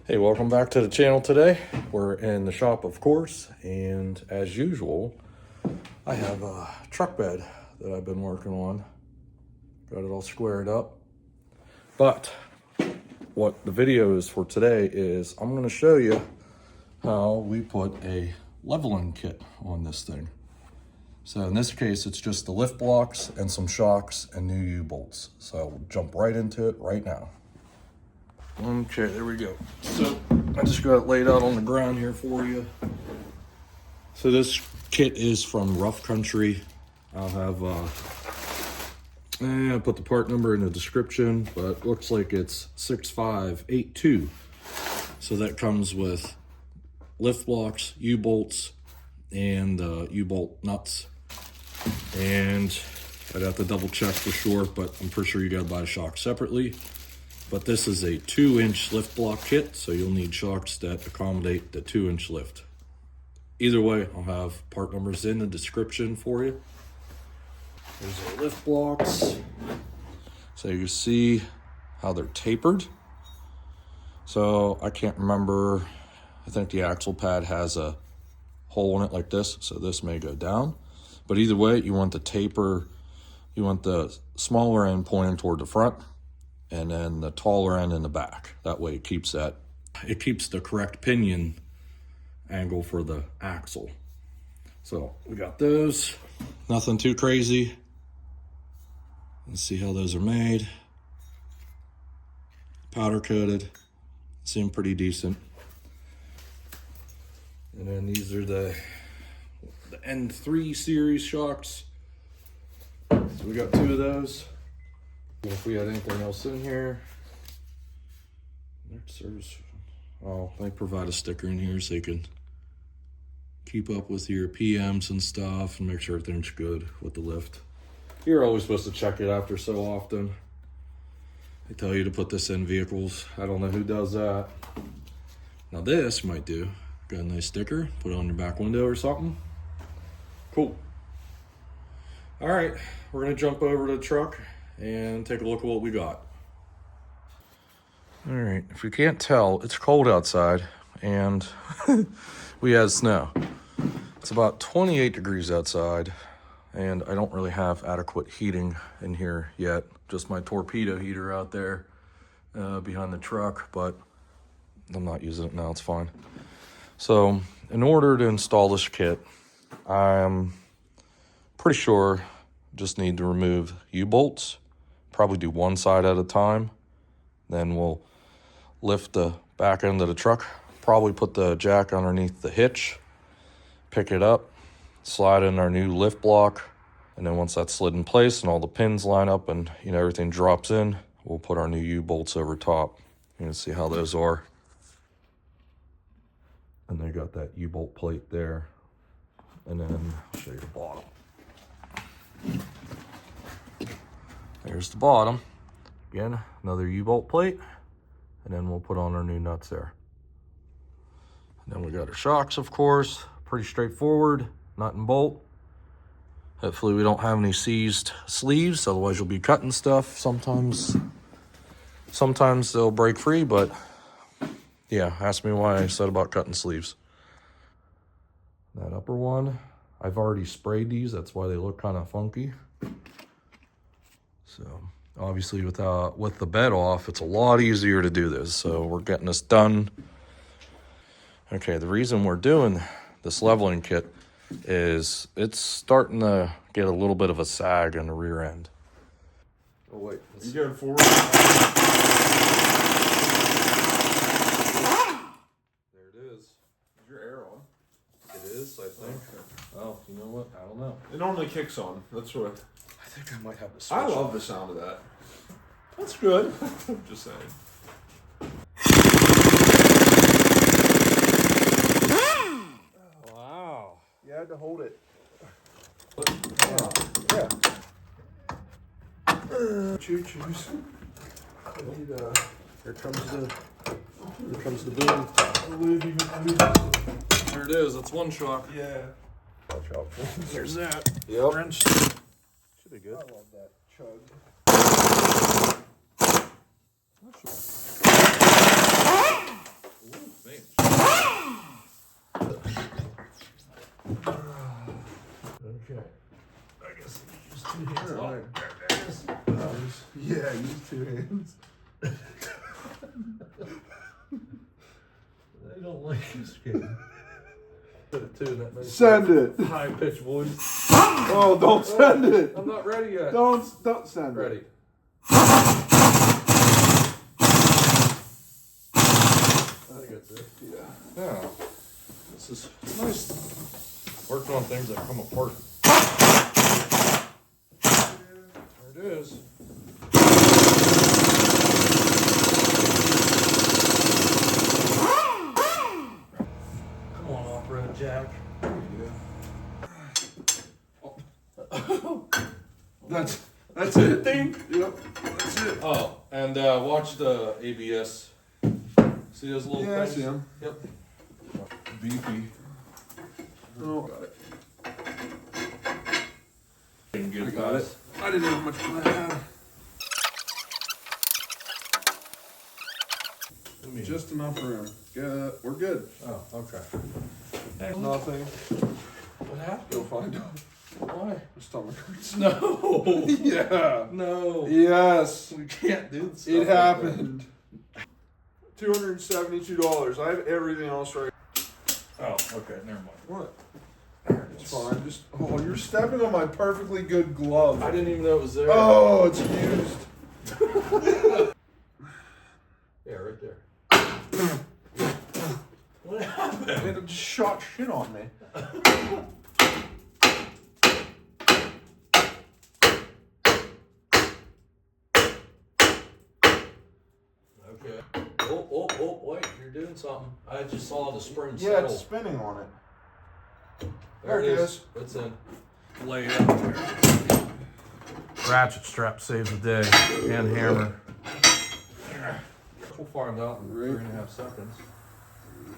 Hey, welcome back to the channel today. We're in the shop, of course, and as usual, I have a truck bed that I've been working on. Got it all squared up. But what the video is for today is I'm going to show you how we put a leveling kit on this thing. So in this case, it's just the lift blocks and some shocks and new U-bolts. So we'll jump right into it right now. Okay, there we go. So I just got it laid out on the ground here for you. So this kit is from Rough Country. I'll have, I'll put the part number in the description, but looks like it's 6582. So that comes with lift blocks, U-bolts, and U-bolt nuts. And I'd have to double check for sure, but I'm pretty sure you gotta buy shocks separately. But this is a 2-inch lift block kit, so you'll need shocks that accommodate the 2-inch lift. Either way, I'll have part numbers in the description for you. There's our lift blocks. So you see how they're tapered. So I can't remember, I think the axle pad has a hole in it like this, so this may go down. But either way, you want the taper, you want the smaller end pointing toward the front, and then the taller end in the back. That way it keeps the correct pinion angle for the axle. So we got those, nothing too crazy. Let's see how those are made. Powder coated, seem pretty decent. And then these are the N3 series shocks. So we got 2 of those. If we had anything else in here, they provide a sticker in here so you can keep up with your PMs and stuff and make sure everything's good with the lift. You're always supposed to check it after so often. They tell you to put this in vehicles. I don't know who does that. Now this might do. Got a nice sticker, put it on your back window or something. Cool. All right, we're gonna jump over to the truck and take a look at what we got. All right, if you can't tell, it's cold outside and we had snow. It's about 28 degrees outside and I don't really have adequate heating in here yet. Just my torpedo heater out there behind the truck, but I'm not using it now, it's fine. So in order to install this kit, I'm pretty sure just need to remove U-bolts. Probably do one side at a time. Then we'll lift the back end of the truck, probably put the jack underneath the hitch, pick it up, slide in our new lift block, and then once that's slid in place and all the pins line up and everything drops in, we'll put our new U-bolts over top. You can see how those are. And they got that U-bolt plate there. And then I'll show you the bottom. There's the bottom. Again, another U-bolt plate. And then we'll put on our new nuts there. And then we got our shocks, of course. Pretty straightforward, nut and bolt. Hopefully we don't have any seized sleeves, otherwise you'll be cutting stuff. Sometimes they'll break free, but yeah, ask me why I said about cutting sleeves. That upper one, I've already sprayed these, that's why they look kind of funky. So obviously with the bed off, it's a lot easier to do this. So we're getting this done. Okay, the reason we're doing this leveling kit is it's starting to get a little bit of a sag in the rear end. Oh wait, you going forward? There it is. Is your air on? It is, I think. Oh, you know what? I don't know. It normally kicks on. That's what. I think I might have to switch. I love the sound of that. That's good. Just saying. Wow. You had to hold it. Yeah. Choo-choos. Here comes the boom. There it is. That's one shock. Yeah. Watch out. There's that. Yep. Wrench. Should be good. I love that chug. Just kidding. Put it too in that nice Send it. high pitched voice. Oh, don't send it. I'm not ready yet. Don't send Ready. it. I think that's it. Yeah. Yeah. It's nice working on things that come apart. There it is. Come on, off-road Jack. That's it. Ding. Yep. That's it. Oh, and watch the ABS. See those little Yeah, I things? see 'em. Yep. Beefy. Oh, got it. Didn't get I it, got guys. it. I didn't have much plan. Just enough room. Good. We're good. Oh, okay. Nothing. What happened? Go find out. Why? My stomach hurts. No. Yeah. No. Yes. We can't do this. It happened. $272. I have everything else right. Oh, okay. Never mind. What? There it It's is. fine. Just you're stepping on my perfectly good glove. I didn't even know it was there. Oh, it's used. Yeah, right there. What happened? It just shot shit on me. Okay. Oh, wait, you're doing something. I just saw the spring Yeah, settle. it's spinning on it. There it There it is. It's in. Lay it out there. Ratchet strap saves the day. And hammer. We'll find out in Right. 3.5 seconds.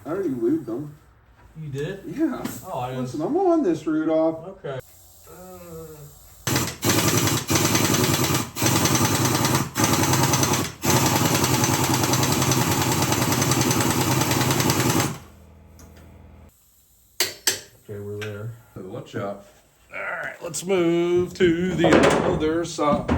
I already lubed them. You did? Yeah. Oh, I didn't. Listen, I'm on this, Rudolph. Okay. Okay, we're there. Watch out. All right, let's move to the other side.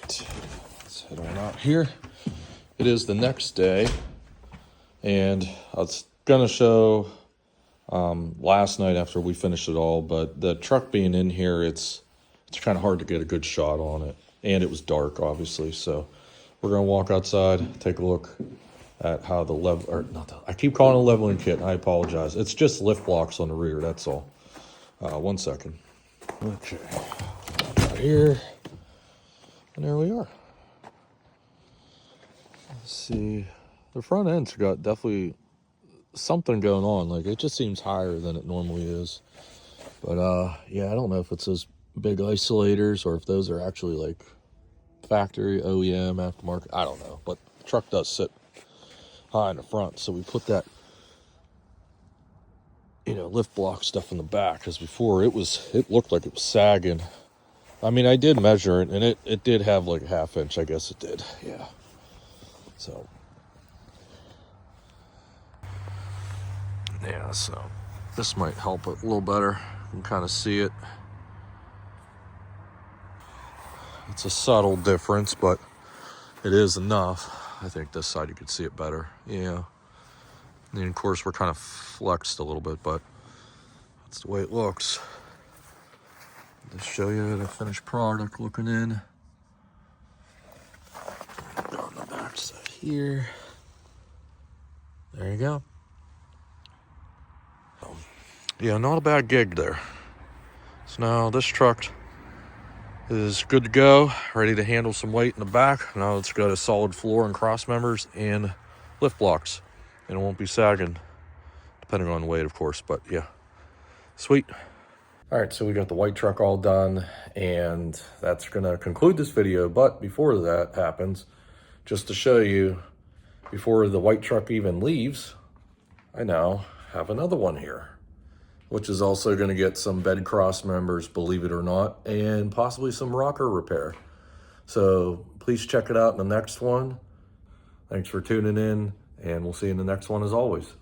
Let's head on out here. It is the next day, and I was gonna show last night after we finished it all, but the truck being in here, it's kind of hard to get a good shot on it, and it was dark, obviously. So we're gonna walk outside, take a look at how the level, or not the, I keep calling it a leveling kit. I apologize. It's just lift blocks on the rear. That's all. 1 second. Okay, out here. And there we are. Let's see. The front end's got definitely something going on. Like, it just seems higher than it normally is. But, yeah, I don't know if it's those big isolators or if those are actually, like, factory, OEM, aftermarket. I don't know. But the truck does sit high in the front. So we put that, you know, lift block stuff in the back. Because before, it looked like it was sagging. I mean, I did measure it, and it did have like a 1/2 inch, I guess it did, yeah. So, yeah, so this might help it a little better. You can kind of see it. It's a subtle difference, but it is enough. I think this side you could see it better, yeah. And then, of course, we're kind of flexed a little bit, but that's the way it looks. Just show you the finished product looking in. On the back side here. There you go. Yeah, not a bad gig there. So now this truck is good to go, ready to handle some weight in the back. Now it's got a solid floor and cross members and lift blocks. And it won't be sagging, depending on the weight, of course, but yeah. Sweet. All right, so we got the white truck all done, and that's gonna conclude this video. But before that happens, just to show you, before the white truck even leaves, I now have another one here, which is also gonna get some bed cross members, believe it or not, and possibly some rocker repair. So please check it out in the next one. Thanks for tuning in, and we'll see you in the next one as always.